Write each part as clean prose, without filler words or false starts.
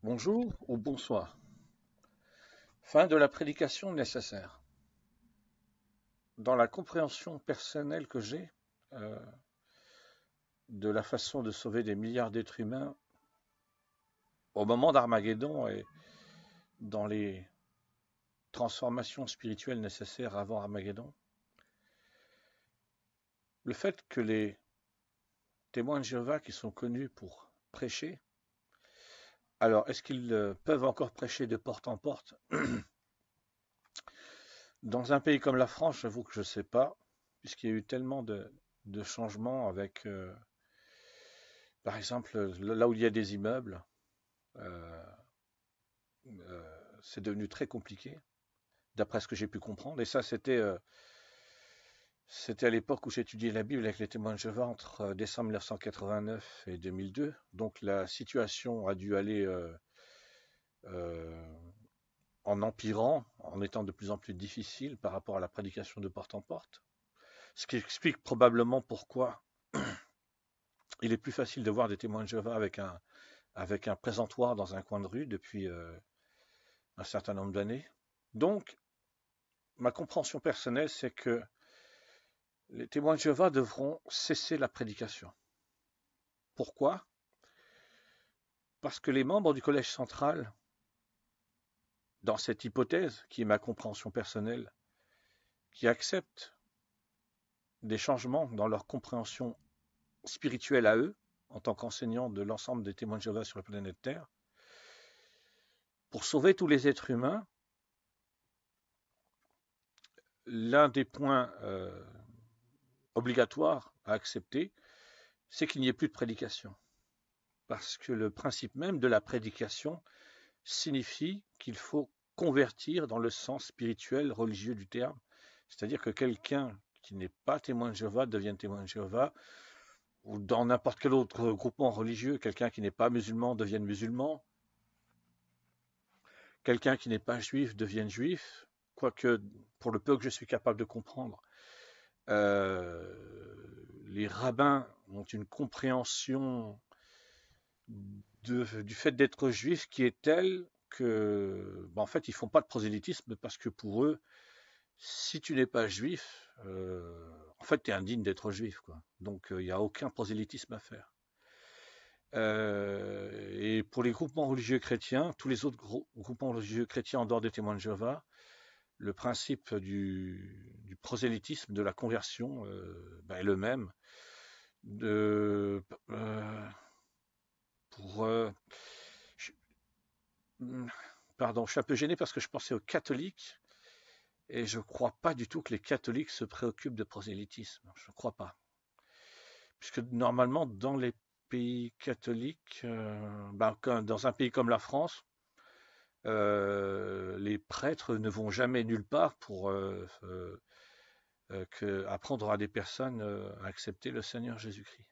Bonjour ou bonsoir. Fin de la prédication nécessaire. Dans la compréhension personnelle que j'ai euh, de la façon de sauver des milliards d'êtres humains au moment d'Armageddon et dans les transformations spirituelles nécessaires avant Armageddon, le fait que les témoins de Jéhovah qui sont connus pour prêcher, alors est-ce qu'ils peuvent encore prêcher de porte en porte? Dans un pays comme la France, j'avoue que je ne sais pas, puisqu'il y a eu tellement de changements avec, par exemple, là où il y a des immeubles, euh, c'est devenu très compliqué, d'après ce que j'ai pu comprendre. Et ça, c'était à l'époque où j'étudiais la Bible avec les témoins de Jéhovah entre décembre 1989 et 2002. Donc la situation a dû aller euh, en empirant, en étant de plus en plus difficile par rapport à la prédication de porte en porte. Ce qui explique probablement pourquoi il est plus facile de voir des témoins de Jéhovah avec un présentoir dans un coin de rue depuis un certain nombre d'années. Donc, ma compréhension personnelle, c'est que les témoins de Jéhovah devront cesser la prédication. Pourquoi? Parce que les membres du Collège central, dans cette hypothèse, qui est ma compréhension personnelle, qui acceptent des changements dans leur compréhension spirituelle à eux, en tant qu'enseignants de l'ensemble des témoins de Jéhovah sur la planète Terre, pour sauver tous les êtres humains, l'un des points obligatoires à accepter, c'est qu'il n'y ait plus de prédication. Parce que le principe même de la prédication signifie qu'il faut convertir dans le sens spirituel, religieux du terme. C'est-à-dire que quelqu'un qui n'est pas témoin de Jéhovah devienne témoin de Jéhovah, ou dans n'importe quel autre groupement religieux, quelqu'un qui n'est pas musulman devienne musulman, quelqu'un qui n'est pas juif devienne juif, quoique pour le peu que je suis capable de comprendre, les rabbins ont une compréhension du fait d'être juif qui est telle que, en fait, ils font pas de prosélytisme parce que pour eux, si tu n'es pas juif, en fait, tu es indigne d'être juif, quoi. Donc, il n'y a aucun prosélytisme à faire. Et pour les groupements religieux chrétiens, tous les autres groupements religieux chrétiens en dehors des témoins de Jéhovah, le principe du prosélytisme, de la conversion, est le même. De, pour, je, pardon, je suis un peu gêné parce que je pensais aux catholiques et je ne crois pas du tout que les catholiques se préoccupent de prosélytisme. Je ne crois pas. Puisque normalement, dans les pays catholiques, dans un pays comme la France, les prêtres ne vont jamais nulle part pour apprendre à des personnes à accepter le Seigneur Jésus-Christ.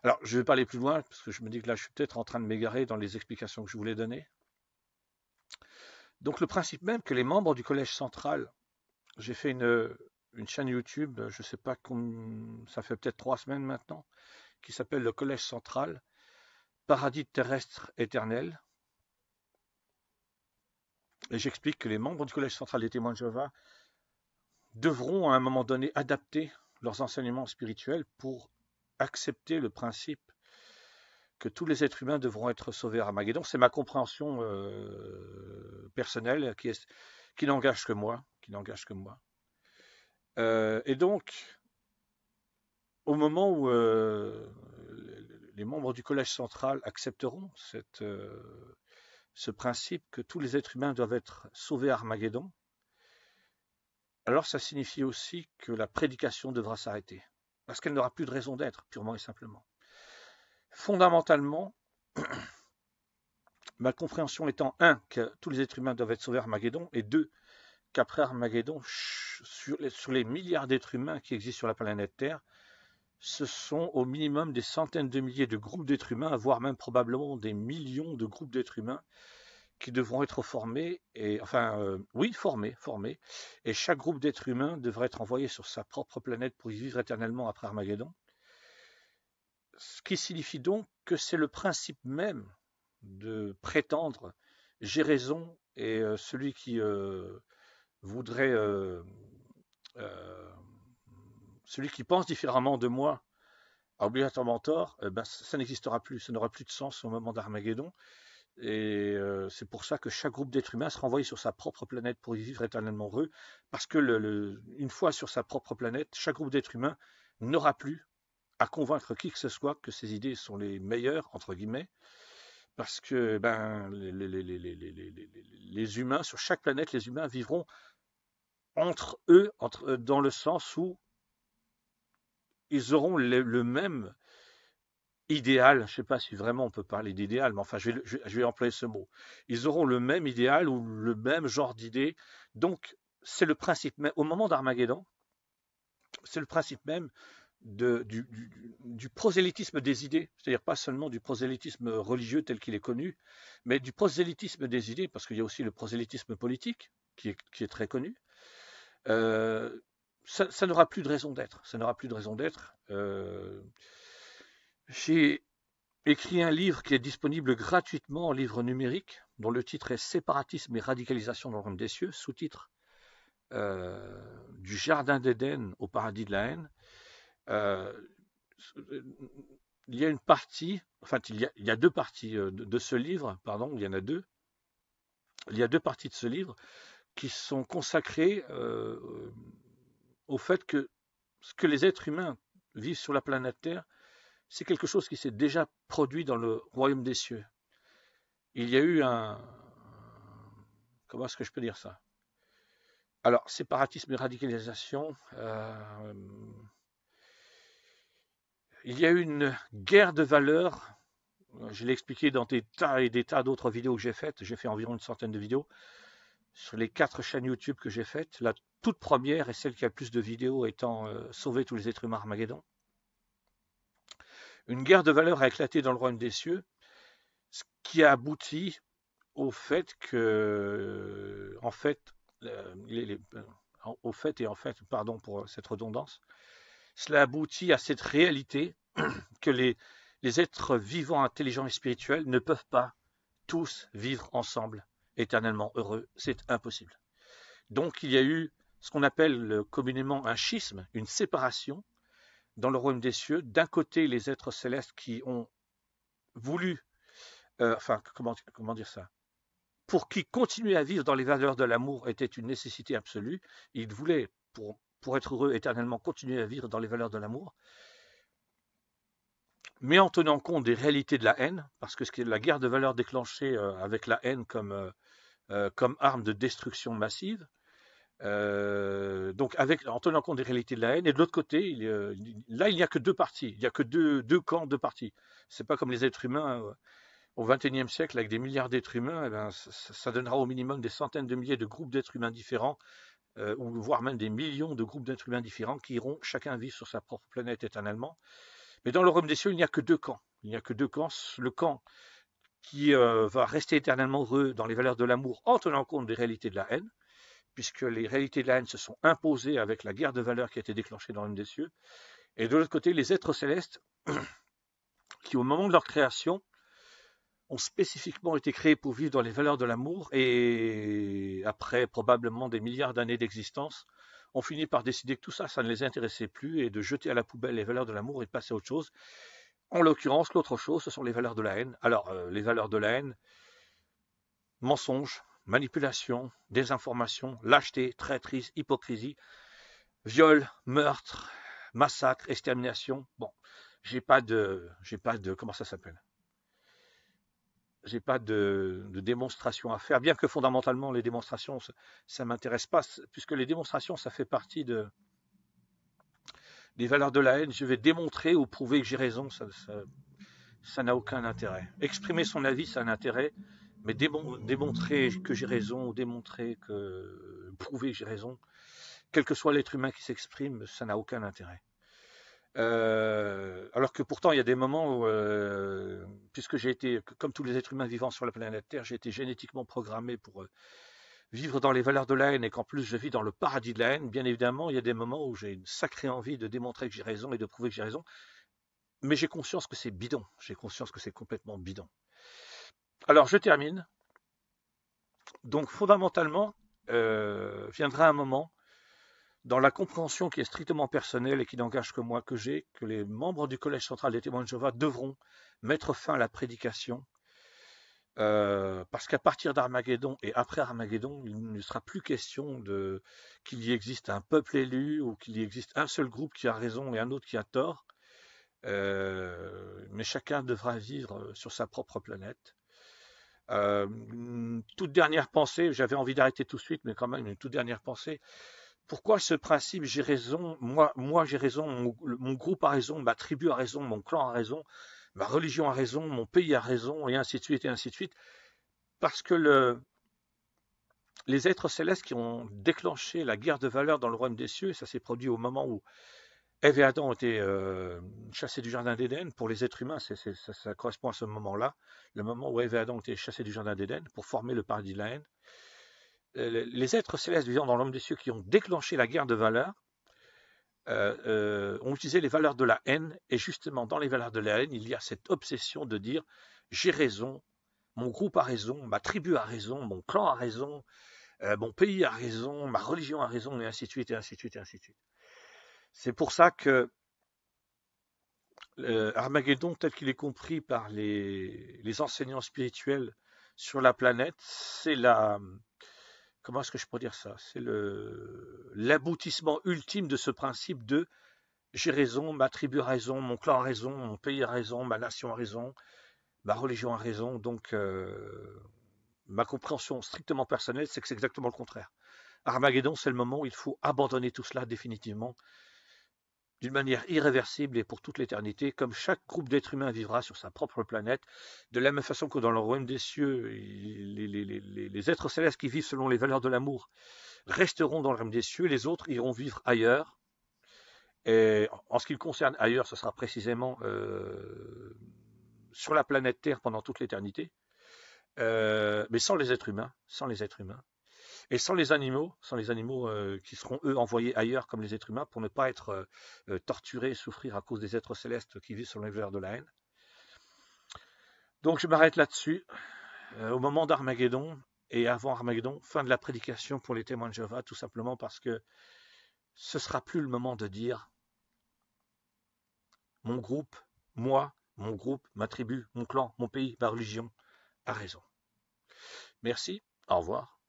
Alors, je ne vais pas aller plus loin, parce que je me dis que là, je suis peut-être en train de m'égarer dans les explications que je voulais donner. Donc, le principe même que les membres du Collège central, j'ai fait une chaîne YouTube, je ne sais pas, ça fait peut-être 3 semaines maintenant, qui s'appelle le Collège central, Paradis terrestre éternel. Et j'explique que les membres du Collège central des témoins de Jéhovah devront à un moment donné adapter leurs enseignements spirituels pour accepter le principe que tous les êtres humains devront être sauvés à Armageddon. C'est ma compréhension personnelle qui n'engage que moi. Et donc, au moment où les membres du Collège central accepteront ce principe que tous les êtres humains doivent être sauvés à Armageddon, alors ça signifie aussi que la prédication devra s'arrêter, parce qu'elle n'aura plus de raison d'être, purement et simplement. Fondamentalement, ma compréhension étant, un, que tous les êtres humains doivent être sauvés à Armageddon, et deux, qu'après Armageddon, sur les milliards d'êtres humains qui existent sur la planète Terre, ce sont au minimum des centaines de milliers de groupes d'êtres humains, voire même probablement des millions de groupes d'êtres humains qui devront être formés, formés, et chaque groupe d'êtres humains devrait être envoyé sur sa propre planète pour y vivre éternellement après Armageddon. Ce qui signifie donc que c'est le principe même de prétendre j'ai raison et celui qui voudrait, euh, celui qui pense différemment de moi a obligatoirement tort, ben, ça n'existera plus, ça n'aura plus de sens au moment d'Armageddon. Et c'est pour ça que chaque groupe d'êtres humains sera envoyé sur sa propre planète pour y vivre éternellement heureux, parce que une fois sur sa propre planète, chaque groupe d'êtres humains n'aura plus à convaincre qui que ce soit que ses idées sont les meilleures, entre guillemets, parce que ben, les humains, sur chaque planète, les humains vivront entre eux, dans le sens où ils auront le même idéal, je ne sais pas si vraiment on peut parler d'idéal, mais enfin je vais employer ce mot. Ils auront le même idéal ou le même genre d'idée. Donc c'est le principe même, au moment d'Armageddon, c'est le principe même du prosélytisme des idées, c'est-à-dire pas seulement du prosélytisme religieux tel qu'il est connu, mais du prosélytisme des idées, parce qu'il y a aussi le prosélytisme politique qui est très connu. Euh, ça n'aura plus de raison d'être. Ça n'aura plus de raison d'être. J'ai écrit un livre qui est disponible gratuitement en livre numérique, dont le titre est Séparatisme et radicalisation dans le royaume des cieux, sous-titre Du jardin d'Éden au paradis de la haine. Euh, il y a une partie, enfin il y a deux parties de ce livre, pardon, il y en a deux. Il y a deux parties de ce livre qui sont consacrées au fait que ce que les êtres humains vivent sur la planète Terre, c'est quelque chose qui s'est déjà produit dans le royaume des cieux. Il y a eu un... Comment est-ce que je peux dire ça? Alors, séparatisme et radicalisation, il y a eu une guerre de valeurs. Je l'ai expliqué dans des tas et des tas d'autres vidéos que j'ai faites. J'ai fait environ une centaine de vidéos sur les 4 chaînes YouTube que j'ai faites. La toute première et celle qui a le plus de vidéos étant Sauver tous les êtres humains Armageddon. Une guerre de valeurs a éclaté dans le royaume des cieux, ce qui a abouti au fait que, en fait, au fait et en fait, pardon pour cette redondance, cela aboutit à cette réalité que les êtres vivants, intelligents et spirituels ne peuvent pas tous vivre ensemble éternellement heureux. C'est impossible. Donc il y a eu ce qu'on appelle communément un schisme, une séparation dans le royaume des cieux. D'un côté, les êtres célestes qui ont voulu, enfin, comment dire ça, pour qui continuer à vivre dans les valeurs de l'amour était une nécessité absolue. Ils voulaient, pour être heureux éternellement, continuer à vivre dans les valeurs de l'amour, mais en tenant compte des réalités de la haine, parce que la guerre de valeurs déclenchée avec la haine comme arme de destruction massive, donc en tenant compte des réalités de la haine, et de l'autre côté, là il n'y a que deux parties, il n'y a que deux camps, deux parties. C'est pas comme les êtres humains au XXIe siècle, avec des milliards d'êtres humains, eh ben, ça donnera au minimum des centaines de milliers de groupes d'êtres humains différents, ou voire même des millions de groupes d'êtres humains différents qui iront chacun vivre sur sa propre planète éternellement. Mais dans le royaume des cieux, il n'y a que deux camps. Il n'y a que deux camps. Le camp qui va rester éternellement heureux dans les valeurs de l'amour en tenant compte des réalités de la haine, puisque les réalités de la haine se sont imposées avec la guerre de valeurs qui a été déclenchée dans le royaume des cieux. Et de l'autre côté, les êtres célestes qui, au moment de leur création, ont spécifiquement été créés pour vivre dans les valeurs de l'amour et après probablement des milliards d'années d'existence, ont fini par décider que tout ça, ça ne les intéressait plus et de jeter à la poubelle les valeurs de l'amour et de passer à autre chose. En l'occurrence, l'autre chose, ce sont les valeurs de la haine. Alors, les valeurs de la haine, mensonge, manipulation, désinformation, lâcheté, traîtrise, hypocrisie, viol, meurtre, massacre, extermination. Bon, j'ai pas de, comment ça s'appelle? J'ai pas de démonstration à faire, bien que fondamentalement les démonstrations, ça m'intéresse pas, puisque les démonstrations, ça fait partie des valeurs de la haine. Je vais démontrer ou prouver que j'ai raison, ça n'a aucun intérêt. Exprimer son avis, ça a un intérêt, mais démontrer que j'ai raison ou prouver que j'ai raison, quel que soit l'être humain qui s'exprime, ça n'a aucun intérêt. Alors que pourtant, il y a des moments où, puisque j'ai été, comme tous les êtres humains vivant sur la planète Terre, j'ai été génétiquement programmé pour vivre dans les valeurs de la haine et qu'en plus je vis dans le paradis de la haine, bien évidemment, il y a des moments où j'ai une sacrée envie de démontrer que j'ai raison et de prouver que j'ai raison. Mais j'ai conscience que c'est bidon. J'ai conscience que c'est complètement bidon. Alors, je termine. Donc, fondamentalement, viendra un moment dans la compréhension qui est strictement personnelle et qui n'engage que moi, que j'ai, que les membres du Collège central des témoins de Jéhovah devront mettre fin à la prédication, parce qu'à partir d'Armageddon et après Armageddon, il ne sera plus question de qu'il y existe un peuple élu ou qu'il y existe un seul groupe qui a raison et un autre qui a tort, mais chacun devra vivre sur sa propre planète. Une toute dernière pensée, j'avais envie d'arrêter tout de suite, mais quand même une toute dernière pensée. Pourquoi ce principe j'ai raison, moi j'ai raison, mon groupe a raison, ma tribu a raison, mon clan a raison, ma religion a raison, mon pays a raison, et ainsi de suite, et ainsi de suite. Parce que les êtres célestes qui ont déclenché la guerre de valeur dans le royaume des cieux, ça s'est produit au moment où Ève et Adam ont été chassés du jardin d'Éden. Pour les êtres humains, ça correspond à ce moment-là, le moment où Ève et Adam ont été chassés du jardin d'Éden pour former le paradis de la haine. Les êtres célestes vivant dans l'homme des cieux qui ont déclenché la guerre de valeur ont utilisé les valeurs de la haine, et justement dans les valeurs de la haine, il y a cette obsession de dire j'ai raison, mon groupe a raison, ma tribu a raison, mon clan a raison, mon pays a raison, ma religion a raison, et ainsi de suite, et ainsi de suite, et ainsi de suite. C'est pour ça que Armageddon, tel qu'il est compris par les enseignants spirituels sur la planète, c'est la, comment est-ce que je pourrais dire ça? C'est l'aboutissement ultime de ce principe de j'ai raison, ma tribu a raison, mon clan a raison, mon pays a raison, ma nation a raison, ma religion a raison. Donc, ma compréhension strictement personnelle, c'est que c'est exactement le contraire. Armageddon, c'est le moment où il faut abandonner tout cela définitivement, d'une manière irréversible et pour toute l'éternité, comme chaque groupe d'êtres humains vivra sur sa propre planète, de la même façon que dans le royaume des cieux, les êtres célestes qui vivent selon les valeurs de l'amour resteront dans le royaume des cieux, les autres iront vivre ailleurs. Et en ce qui le concerne ailleurs, ce sera précisément sur la planète Terre pendant toute l'éternité, mais sans les êtres humains, sans les êtres humains. Et sans les animaux qui seront eux envoyés ailleurs comme les êtres humains pour ne pas être torturés et souffrir à cause des êtres célestes qui vivent sur les valeurs de la haine. Donc je m'arrête là-dessus. Au moment d'Armageddon et avant Armageddon, fin de la prédication pour les témoins de Jéhovah, tout simplement parce que ce sera plus le moment de dire mon groupe, moi, mon groupe, ma tribu, mon clan, mon pays, ma religion a raison. Merci, au revoir.